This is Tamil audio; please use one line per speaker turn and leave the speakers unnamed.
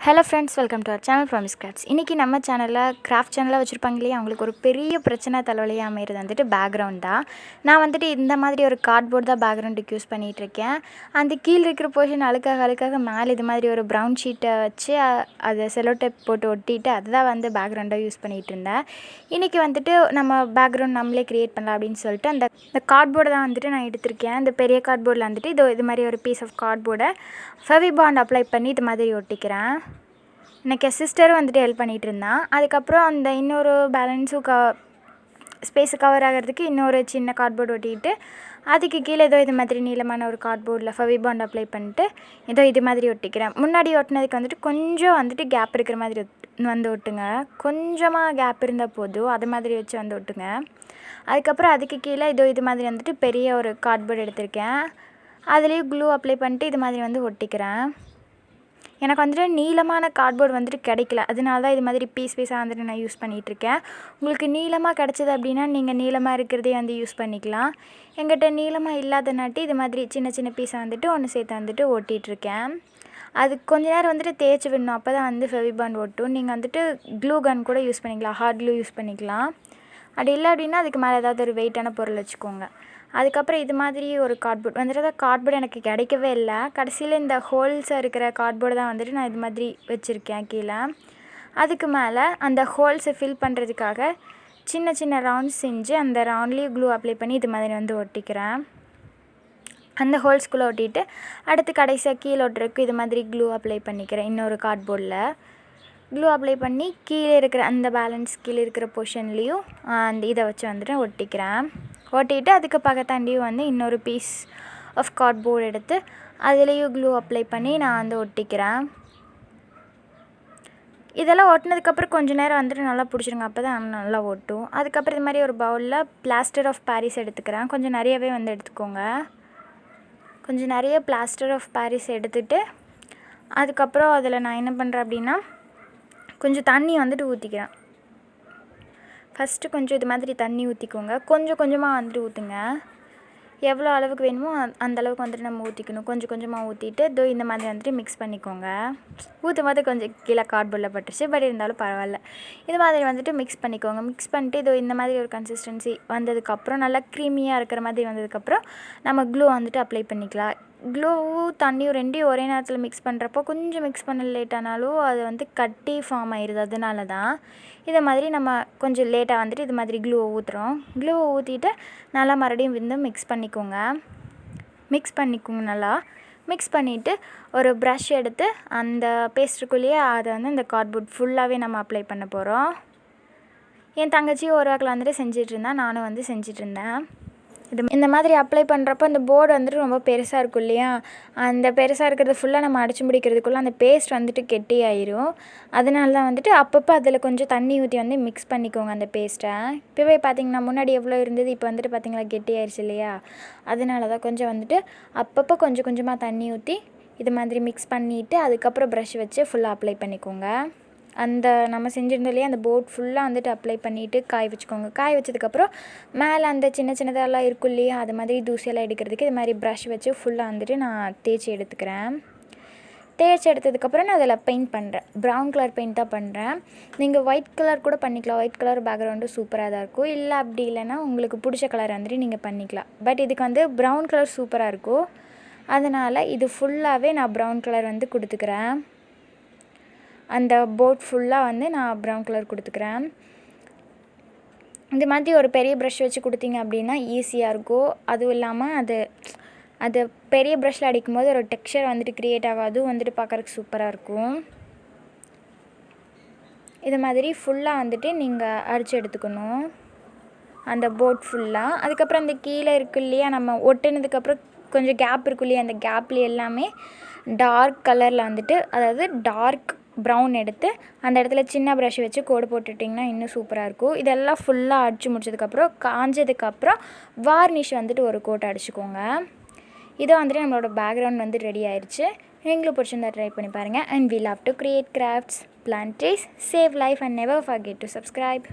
Hello friends, welcome to our channel from scratch. இன்றைக்கி நம்ம சேனலில் கிராஃப்ட் சேனலாக வச்சுருப்பாங்க இல்லையா, அவங்களுக்கு ஒரு பெரிய பிரச்சனை தலைவலியாக அமைகிறது வந்துட்டு பேக்ரவுண்ட் தான். நான் வந்துட்டு இந்த மாதிரி ஒரு கார்ட்போர்ட் தான் பேக்ரவுண்டுக்கு யூஸ் பண்ணிகிட்ருக்கேன். அந்த கீழே இருக்கிற போர்ஷன் அழுக்காக மேலே இது மாதிரி ஒரு ப்ரௌன் ஷீட்டை வச்சு அதை செலோ டேப் போட்டு ஒட்டிட்டு அதுதான் வந்து பேக்ரவுண்டாக யூஸ் பண்ணிகிட்டு இருந்தேன். இன்றைக்கி வந்துட்டு நம்ம பேக்ரவுண்ட் நம்மளே க்ரியேட் பண்ணலாம் அப்படின்னு சொல்லிட்டு இந்த கார்ட்போர்டை தான் வந்துட்டு நான் எடுத்திருக்கேன். இந்த பெரிய கார்ட்போர்டில் வந்துட்டு இது மாதிரி ஒரு பீஸ் ஆஃப் கார்ட்போர்டை ஃபெவிபாண்ட் அப்ளை பண்ணி இது மாதிரி ஒட்டிக்கிறேன். எனக்கு என் சிஸ்டரும் வந்துட்டு ஹெல்ப் பண்ணிகிட்டு இருந்தான். அதுக்கப்புறம் அந்த இன்னொரு பேலன்ஸும் ஸ்பேஸு கவர் ஆகிறதுக்கு இன்னொரு சின்ன கார்ட்போர்டு ஒட்டிக்கிட்டு அதுக்கு கீழே ஏதோ இது மாதிரி நீளமான ஒரு கார்ட்போர்டில் ஃபெவிபாண்ட் அப்ளை பண்ணிட்டு ஏதோ இது மாதிரி ஒட்டிக்கிறேன். முன்னாடி ஒட்டினதுக்கு வந்துட்டு கொஞ்சம் வந்துட்டு கேப் இருக்கிற மாதிரி வந்து ஒட்டுங்க. கொஞ்சமாக கேப் இருந்தால் போதும், அது மாதிரி வச்சு வந்து ஒட்டுங்க. அதுக்கப்புறம் அதுக்கு கீழே இது மாதிரி வந்துட்டு பெரிய ஒரு கார்ட்போர்டு எடுத்திருக்கேன். அதுலேயும் க்ளூ அப்ளை பண்ணிட்டு இது மாதிரி வந்து ஒட்டிக்கிறேன். எனக்கு வந்துட்டு நீளமான கார்ட்போர்டு வந்துட்டு கிடைக்கல, அதனால தான் இது மாதிரி பீஸாக வந்துட்டு நான் யூஸ் பண்ணிகிட்ருக்கேன். உங்களுக்கு நீளமாக கிடச்சிது அப்படின்னா நீங்கள் நீளமாக இருக்கிறதே வந்து யூஸ் பண்ணிக்கலாம். எங்கிட்ட நீளமாக இல்லாதனாட்டி இது மாதிரி சின்ன பீஸை வந்துட்டு ஒன்று சேர்த்து வந்துட்டு ஒட்டிகிட்ருக்கேன். அது கொஞ்ச நேரம் வந்துட்டு தேய்ச்சி விடணும், அப்போ தான் வந்து ஃபெவிபாண்ட் ஒட்டும். நீங்கள் வந்துட்டு க்ளூ கன் கூட யூஸ் பண்ணிக்கலாம், ஹார்ட் க்ளூ யூஸ் பண்ணிக்கலாம். அப்படி இல்லை அப்படின்னா அதுக்கு மேலே ஏதாவது ஒரு வெயிட்டான பொருள் வச்சுக்கோங்க. அதுக்கப்புறம் இது மாதிரி ஒரு கார்ட்போர்ட் வந்துட்டு கார்ட்போர்டு எனக்கு கிடைக்கவே இல்லை. கடைசியில் இந்த ஹோல்ஸாக இருக்கிற கார்ட்போர்டு தான் வந்துட்டு நான் இது மாதிரி வச்சுருக்கேன் கீழே. அதுக்கு மேலே அந்த ஹோல்ஸை ஃபில் பண்ணுறதுக்காக சின்ன ரவுண்ட்ஸ் செஞ்சு அந்த ரவுண்ட்லேயும் க்ளூ அப்ளை பண்ணி இது மாதிரி வந்து ஒட்டிக்கிறேன். அந்த ஹோல்ஸ்குள்ளே ஒட்டிட்டு அடுத்து கடைசியாக கீழே ஒட்டுறதுக்கு இது மாதிரி க்ளூ அப்ளை பண்ணிக்கிறேன். இன்னொரு கார்ட்போர்டில் க்ளூ அப்ளை பண்ணி கீழே இருக்கிற அந்த பேலன்ஸ் கீழே இருக்கிற பொர்ஷன்லேயும் அந்த இதை வச்சு வந்துட்டு ஒட்டிக்கிறேன். ஒட்டிட்டு அதுக்கு பக்கத்தாண்டியும் வந்து இன்னொரு பீஸ் ஆஃப் கார்ட்போர்டு எடுத்து அதுலேயும் க்ளூ அப்ளை பண்ணி நான் வந்து ஒட்டிக்கிறேன். இதெல்லாம் ஒட்டினதுக்கப்புறம் கொஞ்சம் நேரம் வந்துட்டு நல்லா பிடிச்சிருங்க, அப்போ தான் நல்லா ஒட்டும். அதுக்கப்புறம் இது மாதிரி ஒரு பவுலில் பிளாஸ்டர் ஆஃப் பாரிஸ் எடுத்துக்கிறேன். கொஞ்சம் நிறையவே வந்து எடுத்துக்கோங்க. கொஞ்சம் நிறைய பிளாஸ்டர் ஆஃப் பாரிஸ் எடுத்துகிட்டு அதுக்கப்புறம் அதில் நான் என்ன பண்ணுறேன் அப்படின்னா கொஞ்சம் தண்ணி வந்துட்டு ஊற்றிக்கிறேன். ஃபஸ்ட்டு கொஞ்சம் இது மாதிரி தண்ணி ஊற்றிக்கோங்க. கொஞ்சமாக வந்துட்டு ஊற்றுங்க. எவ்வளோ அளவுக்கு வேணுமோ அந்த அளவுக்கு வந்துட்டு நம்ம ஊற்றிக்கணும். கொஞ்சமாக ஊற்றிட்டு இந்த மாதிரி வந்துட்டு மிக்ஸ் பண்ணிக்கோங்க. ஊற்றும் போது கொஞ்சம் கீழே கார்ட்போர்டில் பட்டுருச்சு, பட் இருந்தாலும் பரவாயில்ல. இது மாதிரி வந்துட்டு மிக்ஸ் பண்ணிக்கோங்க. மிக்ஸ் பண்ணிட்டு இந்த மாதிரி ஒரு கன்சிஸ்டன்சி வந்ததுக்கப்புறம் நல்லா க்ரீமியாக இருக்கிற மாதிரி வந்ததுக்கப்புறம் நம்ம க்ளூ வந்துட்டு அப்ளை பண்ணிக்கலாம். க்ளூவும் தண்ணியும் ரெண்டையும் ஒரே நேரத்தில் மிக்ஸ் பண்ணுறப்போ கொஞ்சம் மிக்ஸ் பண்ண லேட் ஆனாலும் அது வந்து கட்டி ஃபார்ம் ஆயிடுது. அதனால தான் இதை மாதிரி நம்ம கொஞ்சம் லேட்டாக வந்துட்டு இது மாதிரி க்ளூவை ஊற்றுறோம். க்ளூவை ஊற்றிட்டு நல்லா மறுபடியும் வந்து மிக்ஸ் பண்ணிக்கோங்க. நல்லா மிக்ஸ் பண்ணிவிட்டு ஒரு ப்ரஷ் எடுத்து அந்த பேஸ்ட்டுக்குள்ளேயே அதை வந்து இந்த கார்ட்போர்ட் ஃபுல்லாகவே நம்ம அப்ளை பண்ண போகிறோம். என் தங்கச்சியும் ஒரு வாக்கில் வந்துட்டு செஞ்சிட்ருந்தேன், நானும் வந்து செஞ்சிட்ருந்தேன். இந்த மாதிரி அப்ளை பண்ணுறப்போ அந்த போர்டு வந்துட்டு ரொம்ப பெருசாக இருக்கும் இல்லையா, அந்த பெருசாக இருக்கிறது ஃபுல்லாக நம்ம அடிச்சு முடிக்கிறதுக்குள்ளே அந்த பேஸ்ட் வந்துட்டு கெட்டி ஆயிரும். அதனால தான் வந்துட்டு அப்பப்போ அதில் கொஞ்சம் தண்ணி ஊற்றி வந்து மிக்ஸ் பண்ணிக்கோங்க அந்த பேஸ்ட்டை. இப்போவே பார்த்திங்கன்னா முன்னாடி எவ்வளோ இருந்தது, இப்போ வந்துட்டு பார்த்திங்களா கெட்டி ஆயிடுச்சு இல்லையா. அதனால தான் கொஞ்சம் வந்துட்டு அப்பப்போ கொஞ்சமாக தண்ணி ஊற்றி இது மாதிரி மிக்ஸ் பண்ணிவிட்டு அதுக்கப்புறம் ப்ரஷ் வச்சு ஃபுல்லாக அப்ளை பண்ணிக்கோங்க. அந்த நம்ம செஞ்சுருந்தோம் இல்லையா அந்த போர்ட் ஃபுல்லாக வந்துட்டு அப்ளை பண்ணிவிட்டு காய வச்சுக்கோங்க. காய வச்சதுக்கப்புறம் மேலே அந்த சின்னதெல்லாம் இருக்கும் இல்லையா, அது மாதிரி தூசியெல்லாம் எடுக்கிறதுக்கு இது மாதிரி ப்ரஷ் வச்சு ஃபுல்லாக வந்துட்டு நான் தேய்ச்சி எடுத்துக்கிறேன். தேய்ச்சி எடுத்ததுக்கப்புறம் நான் அதில் பெயிண்ட் பண்ணுறேன். ப்ரௌன் கலர் பெயிண்ட் தான் பண்ணுறேன். நீங்கள் ஒயிட் கலர் கூட பண்ணிக்கலாம். ஒயிட் கலர் பேக்ரவுண்டு சூப்பராக தான் இருக்கும். இல்லை அப்படி இல்லைன்னா உங்களுக்கு பிடிச்ச கலர் வந்துட்டு நீங்கள் பண்ணிக்கலாம். பட் இதுக்கு வந்து ப்ரௌன் கலர் சூப்பராக இருக்கும். அதனால் இது ஃபுல்லாகவே நான் ப்ரௌன் கலர் வந்து கொடுத்துக்கிறேன். அந்த போர்ட் ஃபுல்லாக வந்து நான் ப்ரௌன் கலர் கொடுத்துக்கிறேன். இந்த மாதிரி ஒரு பெரிய ப்ரஷ் வச்சு கொடுத்தீங்க அப்படின்னா ஈஸியாக இருக்கும். அதுவும் இல்லாமல் அது பெரிய ப்ரஷ்ஷில் அடிக்கும்போது ஒரு டெக்ஸ்சர் வந்துட்டு க்ரியேட் ஆகாது, வந்துட்டு பார்க்குறதுக்கு சூப்பராக இருக்கும். இது மாதிரி ஃபுல்லாக வந்துட்டு நீங்கள் அடித்து எடுத்துக்கணும் அந்த போர்ட் ஃபுல்லாக. அதுக்கப்புறம் அந்த கீழே இருக்கு இல்லையா, நம்ம ஒட்டுனதுக்கப்புறம் கொஞ்சம் கேப் இருக்கும் இல்லையா, அந்த கேப்லேயே எல்லாமே டார்க் கலரில் வந்துட்டு அதாவது டார்க் ப்ரௌன் எடுத்து அந்த இடத்துல சின்ன ப்ரஷ் வச்சு கோடு போட்டுட்டிங்கன்னா இன்னும் சூப்பராக இருக்கும். இதெல்லாம் ஃபுல்லாக அடித்து முடிச்சதுக்கப்புறம் காஞ்சதுக்கப்புறம் வார்னிஷ் வந்துட்டு ஒரு கோட் அடிச்சுக்கோங்க. இதை வந்துட்டு நம்மளோட பேக்ரவுண்ட் வந்து ரெடி ஆயிடுச்சு. எங்களுக்கு பிடிச்சிருந்தா ட்ரை பண்ணி பாருங்கள். And we love to create crafts, plant trees, save life and never forget to subscribe.